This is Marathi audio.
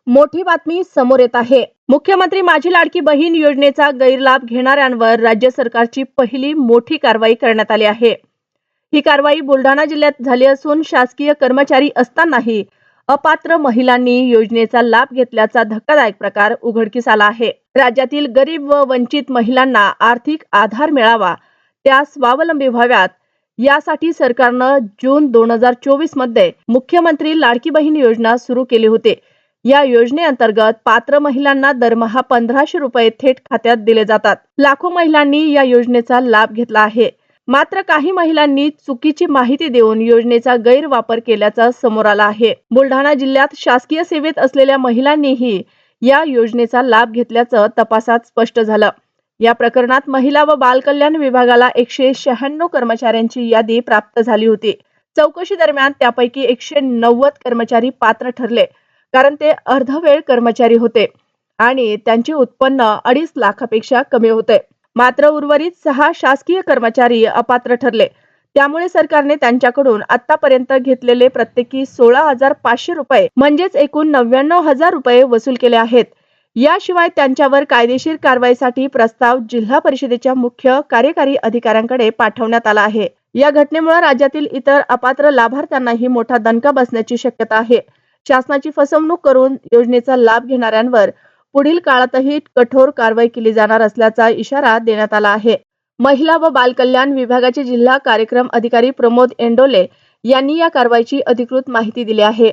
मोठी बातमी समोर येत आहे। मुख्यमंत्री माझी लाडकी बहीण योजनेचा गैरलाभ घेणाऱ्यांवर राज्य सरकारची पहिली मोठी कारवाई करण्यात आली आहे। ही कारवाई बुलढाणा जिल्ह्यात झाली असून शासकीय कर्मचारी असतानाही अपात्र महिलांनी योजनेचा लाभ घेतल्याचा धक्कादायक प्रकार उघडकीस आला आहे। राज्यातील गरीब व वंचित महिलांना आर्थिक आधार मिळावा, त्या स्वावलंबी व्हाव्यात यासाठी सरकारनं जून 2024 मध्ये मुख्यमंत्री लाडकी बहीण योजना सुरू केली होती। या योजनेअंतर्गत पात्र महिलांना दरमहा 1500 रुपये थेट खात्यात दिले जातात। लाखो महिलांनी या योजनेचा लाभ घेतला आहे। मात्र काही महिलांनी चुकीची माहिती देऊन योजनेचा गैरवापर केल्याचं समोर आलं आहे। बुलढाणा जिल्ह्यात शासकीय सेवेत असलेल्या महिलांनीही या योजनेचा लाभ घेतल्याचं तपासात स्पष्ट झालं। या प्रकरणात महिला व बाल कल्याण विभागाला 196 कर्मचाऱ्यांची यादी प्राप्त झाली होती। चौकशी दरम्यान त्यापैकी 190 कर्मचारी पात्र ठरले, कारण ते अर्धवेळ कर्मचारी होते आणि त्यांचे उत्पन्न 2.5 लाखापेक्षा कमी होते। मात्र उर्वरित 6 शासकीय कर्मचारी अपात्र ठरले। त्यामुळे सरकारने त्यांच्याकडून आतापर्यंत घेतलेले प्रत्येकी 16,500 रुपये म्हणजेच एकूण 99,000 रुपये वसूल केले आहेत। याशिवाय त्यांच्यावर कायदेशीर कारवाईसाठी प्रस्ताव जिल्हा परिषदेच्या मुख्य कार्यकारी अधिकाऱ्यांकडे पाठवण्यात आला आहे। या घटनेमुळे राज्यातील इतर अपात्र लाभार्थ्यांनाही मोठा दणका बसण्याची शक्यता आहे। शासनाची फसवणूक करून योजनेचा लाभ घेणाऱ्यांवर पुढील काळातही कठोर कारवाई केली जाणार असल्याचा इशारा देण्यात आला आहे। महिला व बाल कल्याण विभागाचे जिल्हा कार्यक्रम अधिकारी प्रमोद एंडोले यांनी या कारवाईची अधिकृत माहिती दिली आहे।